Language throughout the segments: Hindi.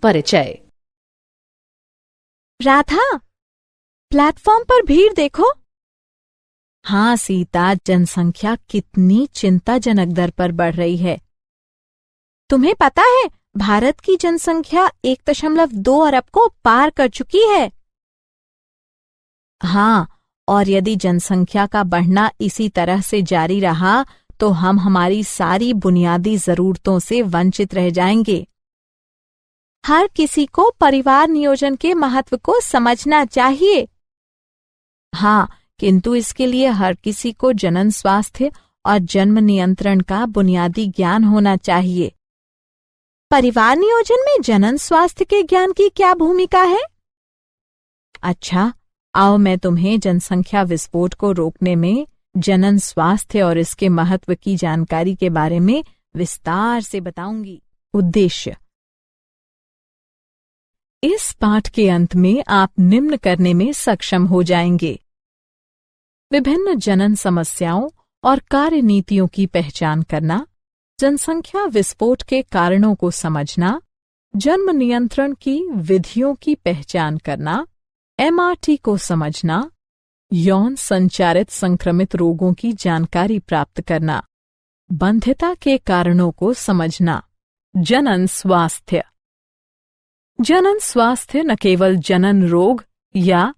परिचय। राधा, प्लेटफॉर्म पर भीड़ देखो। हाँ सीता, जनसंख्या कितनी चिंताजनक दर पर बढ़ रही है। तुम्हें पता है, भारत की जनसंख्या 1.2 अरब को पार कर चुकी है। हाँ, और यदि जनसंख्या का बढ़ना इसी तरह से जारी रहा तो हम हमारी सारी बुनियादी जरूरतों से वंचित रह जाएंगे। हर किसी को परिवार नियोजन के महत्व को समझना चाहिए। हाँ, किंतु इसके लिए हर किसी को जनन स्वास्थ्य और जन्म नियंत्रण का बुनियादी ज्ञान होना चाहिए। परिवार नियोजन में जनन स्वास्थ्य के ज्ञान की क्या भूमिका है? अच्छा, आओ मैं तुम्हें जनसंख्या विस्फोट को रोकने में जनन स्वास्थ्य और इसके महत्व की जानकारी के बारे में विस्तार से बताऊंगी। उद्देश्य: इस पाठ के अंत में आप निम्न करने में सक्षम हो जाएंगे: विभिन्न जनन समस्याओं और कार्यनीतियों की पहचान करना, जनसंख्या विस्फोट के कारणों को समझना, जन्म नियंत्रण की विधियों की पहचान करना, MRT को समझना, यौन संचारित संक्रमित रोगों की जानकारी प्राप्त करना, बंध्यता के कारणों को समझना। जनन स्वास्थ्य। जनन स्वास्थ्य न केवल जनन रोग या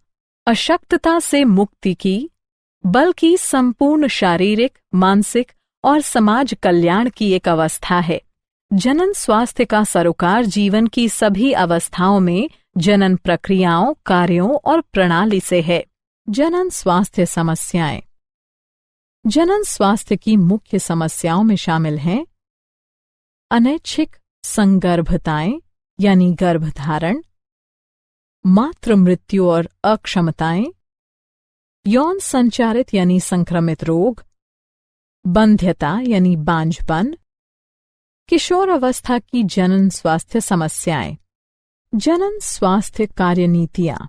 अशक्तता से मुक्ति की, बल्कि संपूर्ण शारीरिक, मानसिक और समाज कल्याण की एक अवस्था है। जनन स्वास्थ्य का सरोकार जीवन की सभी अवस्थाओं में जनन प्रक्रियाओं, कार्यों और प्रणाली से है। जनन स्वास्थ्य समस्याएं। जनन स्वास्थ्य की मुख्य समस्याओं में शामिल हैं अनैच्छिक संगर्भताएं यानी गर्भधारण, मातृ मृत्यु और अक्षमताएं, यौन संचारित यानी संक्रमित रोग, बंध्यता यानी बांझपन, किशोर अवस्था की जनन स्वास्थ्य समस्याएं। जनन स्वास्थ्य कार्यनीतियां।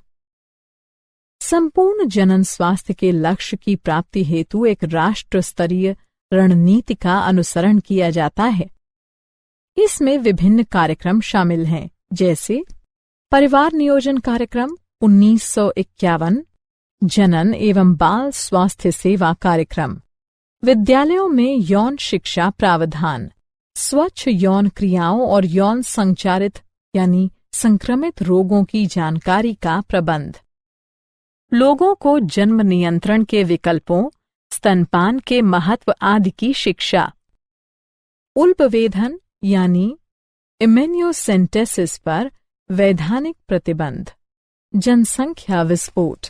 संपूर्ण जनन स्वास्थ्य के लक्ष्य की प्राप्ति हेतु एक राष्ट्र स्तरीय रणनीति का अनुसरण किया जाता है। इसमें विभिन्न कार्यक्रम शामिल हैं, जैसे परिवार नियोजन कार्यक्रम 1951, जनन एवं बाल स्वास्थ्य सेवा कार्यक्रम, विद्यालयों में यौन शिक्षा प्रावधान, स्वच्छ यौन क्रियाओं और यौन संचारित यानी संक्रमित रोगों की जानकारी का प्रबंध, लोगों को जन्म नियंत्रण के विकल्पों, स्तनपान के महत्व आदि की शिक्षा, उल्पवेधन यानी इम्यूनोसेंटेसिस पर वैधानिक प्रतिबंध। जनसंख्या विस्फोट।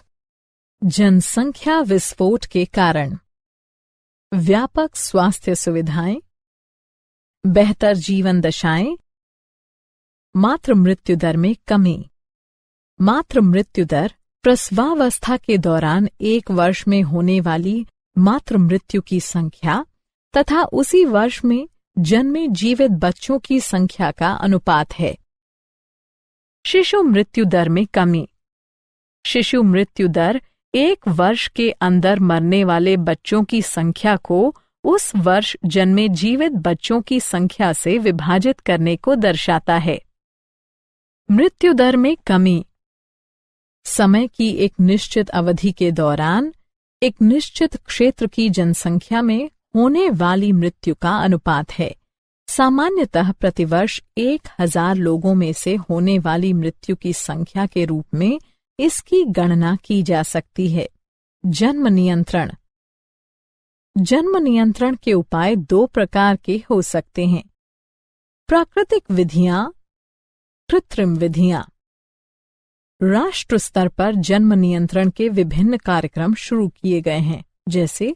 जनसंख्या विस्फोट के कारण व्यापक स्वास्थ्य सुविधाएं, बेहतर जीवन दशाएं, मातृ मृत्यु दर में कमी। मातृ मृत्यु दर प्रसवावस्था के दौरान 1 वर्ष में होने वाली मातृ मृत्यु की संख्या तथा उसी वर्ष में जन्मे जीवित बच्चों की संख्या का अनुपात है। शिशु मृत्यु दर में कमी। शिशु मृत्यु दर 1 वर्ष के अंदर मरने वाले बच्चों की संख्या को उस वर्ष जन्मे जीवित बच्चों की संख्या से विभाजित करने को दर्शाता है। मृत्यु दर में कमी समय की एक निश्चित अवधि के दौरान एक निश्चित क्षेत्र की जनसंख्या में होने वाली मृत्यु का अनुपात है। सामान्यतः प्रतिवर्ष 1000 लोगों में से होने वाली मृत्यु की संख्या के रूप में इसकी गणना की जा सकती है। जन्म नियंत्रण। जन्म नियंत्रण के उपाय 2 प्रकार के हो सकते हैं: प्राकृतिक विधियां, कृत्रिम विधियां। राष्ट्र स्तर पर जन्म नियंत्रण के विभिन्न कार्यक्रम शुरू किए गए हैं, जैसे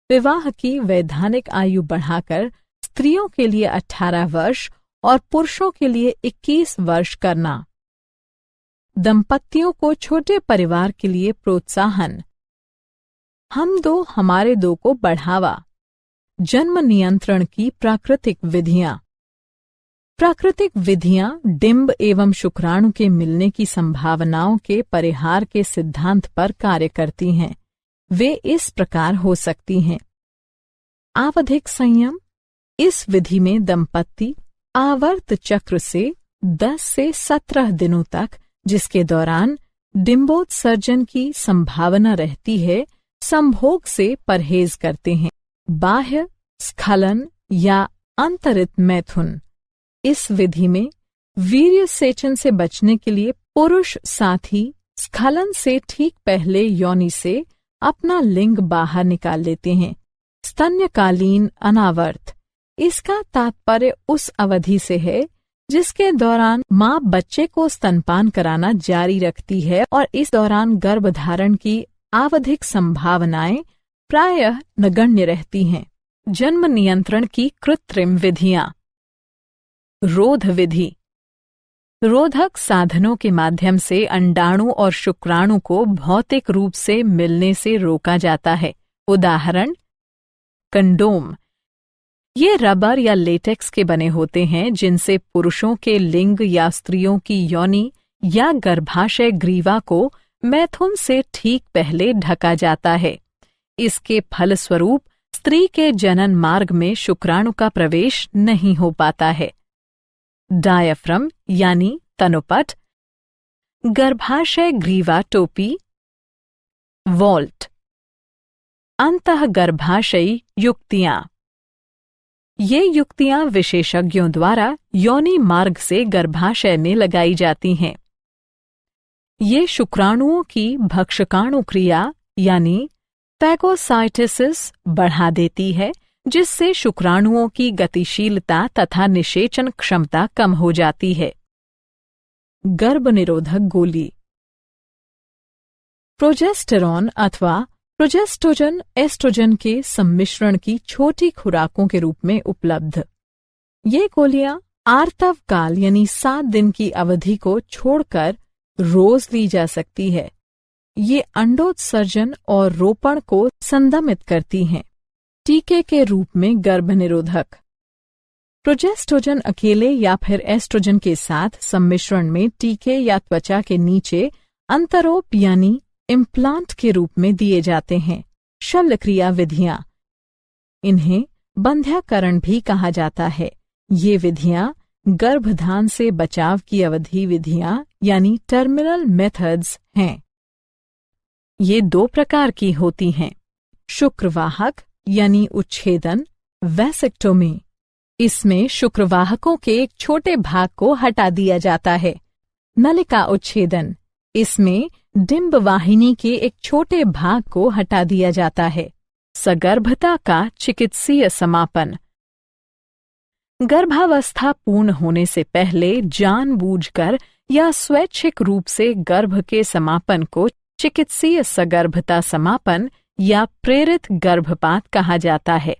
विवाह की वैधानिक आयु बढ़ाकर स्त्रियों के लिए 18 वर्ष और पुरुषों के लिए 21 वर्ष करना, दंपतियों को छोटे परिवार के लिए प्रोत्साहन, हम दो हमारे दो को बढ़ावा, जन्म नियंत्रण की प्राकृतिक विधियां। प्राकृतिक विधियां डिंब एवं शुक्राणु के मिलने की संभावनाओं के परिहार के सिद्धांत पर कार्य करती हैं। वे इस प्रकार हो सकती हैं: आवधिक संयम। इस विधि में दंपति आवर्त चक्र से 10 से 17 दिनों तक, जिसके दौरान डिंबोत्सर्जन की संभावना रहती है, संभोग से परहेज करते हैं। बाह्य स्खलन या अंतरित मैथुन। इस विधि में वीर्यसेचन से बचने के लिए पुरुष साथी स्खलन से ठीक पहले योनि से अपना लिंग बाहर निकाल लेते हैं। स्तन्यकालीन अनावर्त। इसका तात्पर्य उस अवधि से है जिसके दौरान माँ बच्चे को स्तनपान कराना जारी रखती है और इस दौरान गर्भधारण की आवधिक संभावनाएं प्रायः नगण्य रहती हैं। जन्म नियंत्रण की कृत्रिम विधियां। रोध विधि। रोधक साधनों के माध्यम से अंडाणु और शुक्राणु को भौतिक रूप से मिलने से रोका जाता है। उदाहरण, कंडोम। ये रबर या लेटेक्स के बने होते हैं जिनसे पुरुषों के लिंग या स्त्रियों की योनि या गर्भाशय ग्रीवा को मैथुन से ठीक पहले ढका जाता है। इसके फलस्वरूप स्त्री के जनन मार्ग में शुक्राणु का प्रवेश नहीं हो पाता है। डायाफ्राम यानी तनुपट, गर्भाशय ग्रीवा टोपी। वॉल्ट, अंतःगर्भाशयी युक्तियां। ये युक्तियां विशेषज्ञों द्वारा योनि मार्ग से गर्भाशय में लगाई जाती हैं। ये शुक्राणुओं की भक्षकाणु क्रिया यानी फैगोसाइटोसिस बढ़ा देती है, जिससे शुक्राणुओं की गतिशीलता तथा निषेचन क्षमता कम हो जाती है। गर्भनिरोधक गोली। प्रोजेस्टेरॉन अथवा प्रोजेस्टोजन एस्ट्रोजन के सम्मिश्रण की छोटी खुराकों के रूप में उपलब्ध। ये गोलियां आर्तव काल यानी 7 दिन की अवधि को छोड़कर रोज ली जा सकती है। ये अंडोत्सर्जन और रोपण को संदमित करती हैं। टीके के रूप में गर्भनिरोधक। प्रोजेस्टोजन अकेले या फिर एस्ट्रोजन के साथ सम्मिश्रण में टीके या त्वचा के नीचे अंतरोप यानी इम्प्लांट के रूप में दिए जाते हैं। शल्यक्रिया विधियां। इन्हें बंध्याकरण भी कहा जाता है। ये विधियां गर्भधान से बचाव की अवधि विधियां यानी टर्मिनल मेथड्स हैं। ये 2 प्रकार की होती हैं। शुक्रवाहक यानी उच्छेदन, वैसेक्टोमी। इसमें शुक्रवाहकों के एक छोटे भाग को हटा दिया जाता है। नलिका उच्छेदन। इसमें डिंब वाहिनी के एक छोटे भाग को हटा दिया जाता है। सगर्भता का चिकित्सीय समापन। गर्भावस्था पूर्ण होने से पहले जानबूझकर या स्वैच्छिक रूप से गर्भ के समापन को चिकित्सीय सगर्भता समापन या प्रेरित गर्भपात कहा जाता है।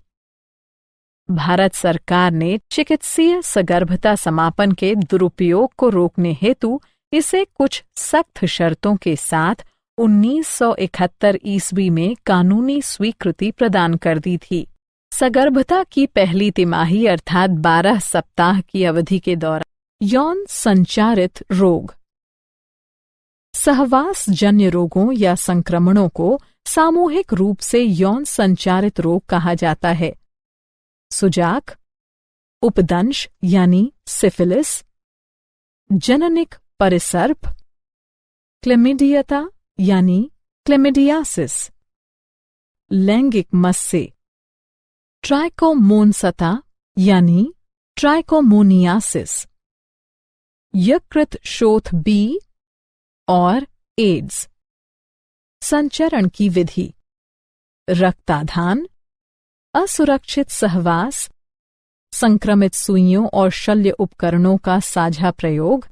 भारत सरकार ने चिकित्सीय सगर्भता समापन के दुरुपयोग को रोकने हेतु इसे कुछ सख्त शर्तों के साथ 1971 ईस्वी में कानूनी स्वीकृति प्रदान कर दी थी। सगर्भता की पहली तिमाही अर्थात 12 सप्ताह की अवधि के दौरान यौन संचारित रोग। सहवास जन्य रोगों या संक्रमणों को सामूहिक रूप से यौन संचारित रोग कहा जाता है। सुजाक, उपदंश यानी सिफिलिस, जननिक परिसर्प, क्लेमिडियता यानी क्लेमिडियासिस, लैंगिक मस्से, ट्राइकोमोनसता यानी ट्राइकोमोनियासिस, यकृत शोथ बी और एड्स। संचरण की विधि। रक्ताधान, असुरक्षित सहवास, संक्रमित सुइयों और शल्य उपकरणों का साझा प्रयोग,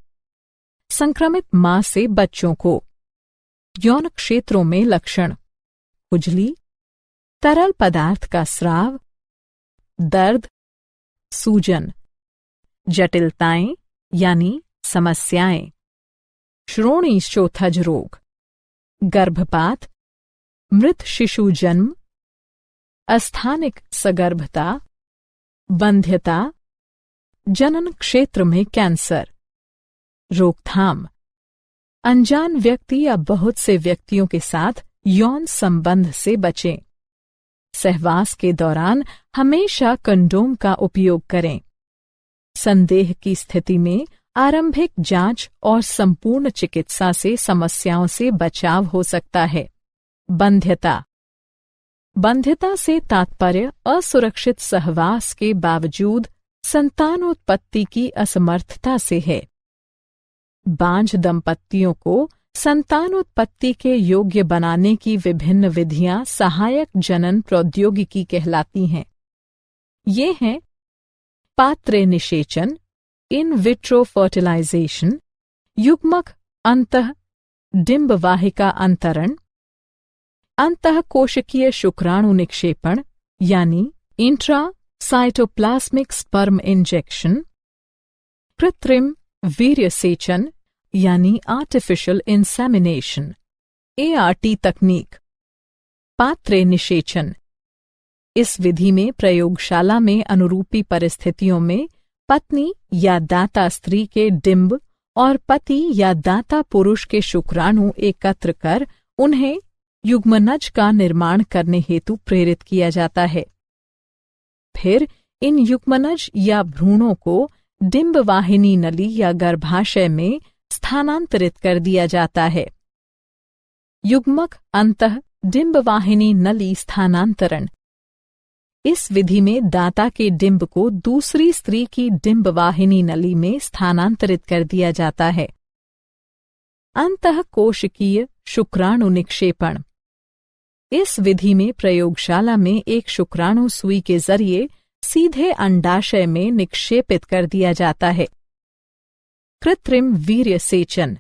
संक्रमित मां से बच्चों को। यौन क्षेत्रों में लक्षण: खुजली, तरल पदार्थ का स्राव, दर्द, सूजन, जटिलताएं यानी समस्याएं, श्रोणि शोथज रोग, गर्भपात, मृत शिशु जन्म, अस्थानिक सगर्भता, बंध्यता, जनन क्षेत्र में कैंसर। रोकथाम: अनजान व्यक्ति या बहुत से व्यक्तियों के साथ यौन संबंध से बचें। सहवास के दौरान हमेशा कंडोम का उपयोग करें। संदेह की स्थिति में आरंभिक जांच और संपूर्ण चिकित्सा से समस्याओं से बचाव हो सकता है। बंध्यता। बंध्यता से तात्पर्य असुरक्षित सहवास के बावजूद संतानोत्पत्ति की असमर्थता से है। बांझ दंपतियों को संतानोत्पत्ति के योग्य बनाने की विभिन्न विधियां सहायक जनन प्रौद्योगिकी कहलाती हैं। ये हैं पात्र निषेचन, इन विट्रो फर्टिलाइजेशन, युग्मक अंतः डिंब वाहिका अंतरण, अंतःकोशिकीय शुक्राणु निक्षेपण यानी इंट्रा साइटोप्लाज्मिक स्पर्म इंजेक्शन, कृत्रिम वीर्यसेचन यानी आर्टिफिशियल इंसेमिनेशन ART तकनीक, पात्र निषेचन। इस विधि में प्रयोगशाला में अनुरूपी परिस्थितियों में पत्नी या दाता स्त्री के डिंब और पति या दाता पुरुष के शुक्राणु एकत्र कर उन्हें युग्मनज का निर्माण करने हेतु प्रेरित किया जाता है। फिर इन युग्मनज या भ्रूणों को डिंब वाहिनी नली या गर्भाशय में स्थानांतरित कर दिया जाता है। युग्मक अंतः डिंब वाहिनी नली स्थानांतरण। इस विधि में दाता के डिंब को दूसरी स्त्री की डिंब वाहिनी नली में स्थानांतरित कर दिया जाता है। अंतःकोशिकीय शुक्राणु निक्षेपण। इस विधि में प्रयोगशाला में एक शुक्राणु सुई के जरिए सीधे अंडाशय में निक्षेपित कर दिया जाता है। कृत्रिम वीर्यसेचन।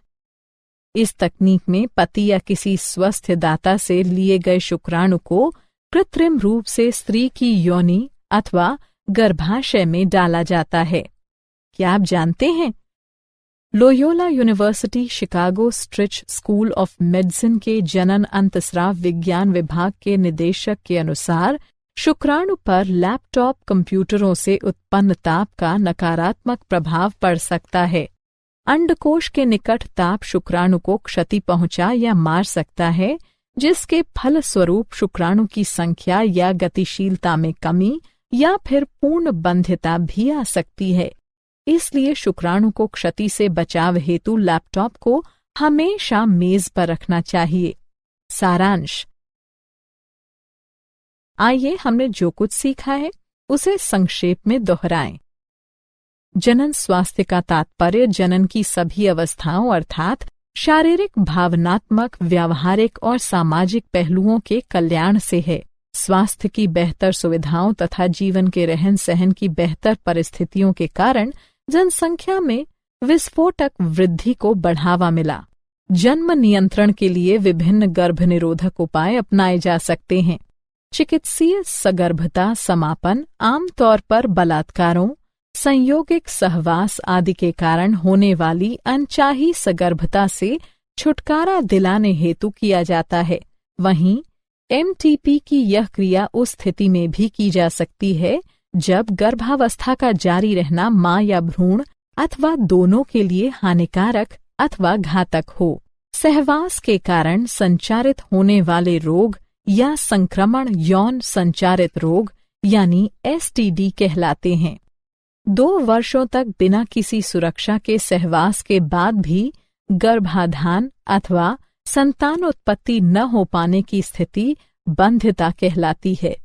इस तकनीक में पति या किसी स्वस्थ दाता से लिए गए शुक्राणु को कृत्रिम रूप से स्त्री की योनि अथवा गर्भाशय में डाला जाता है। क्या आप जानते हैं? Loyola university Chicago स्ट्रिच school of medicine के जनन अंतस्राव विज्ञान विभाग के निदेशक के अनुसार शुक्राणु पर लैपटॉप कंप्यूटरों से उत्पन्न ताप का नकारात्मक प्रभाव पड़ सकता है। अंडकोश के निकट ताप शुक्राणु को क्षति पहुंचा या मार सकता है, जिसके फलस्वरूप शुक्राणु की संख्या या गतिशीलता में कमी या फिर पूर्ण बंध्यता भी आ सकती है। इसलिए शुक्राणु को क्षति से बचाव हेतु लैपटॉप को हमेशा मेज पर रखना चाहिए। सारांश। आइए हमने जो कुछ सीखा है उसे संक्षेप में दोहराएं। जनन स्वास्थ्य का तात्पर्य जनन की सभी अवस्थाओं अर्थात शारीरिक, भावनात्मक, व्यावहारिक और सामाजिक पहलुओं के कल्याण से है। स्वास्थ्य की बेहतर सुविधाओं तथा जीवन के रहन सहन की बेहतर परिस्थितियों के कारण जनसंख्या में विस्फोटक वृद्धि को बढ़ावा मिला। जन्म नियंत्रण के लिए विभिन्न गर्भनिरोधक उपाय अपनाए जा सकते हैं। चिकित्सीय सगर्भता समापन आमतौर पर बलात्कारों, संयोगिक सहवास आदि के कारण होने वाली अनचाही सगर्भता से छुटकारा दिलाने हेतु किया जाता है। वहीं MTP की यह क्रिया उस स्थिति में भी की जा सकती है जब गर्भावस्था का जारी रहना मां या भ्रूण अथवा दोनों के लिए हानिकारक अथवा घातक हो। सहवास के कारण संचारित होने वाले रोग या संक्रमण यौन संचारित रोग यानी STD कहलाते हैं। 2 वर्षों तक बिना किसी सुरक्षा के सहवास के बाद भी गर्भाधान अथवा संतानोत्पत्ति न हो पाने की स्थिति बंध्यता कहलाती है।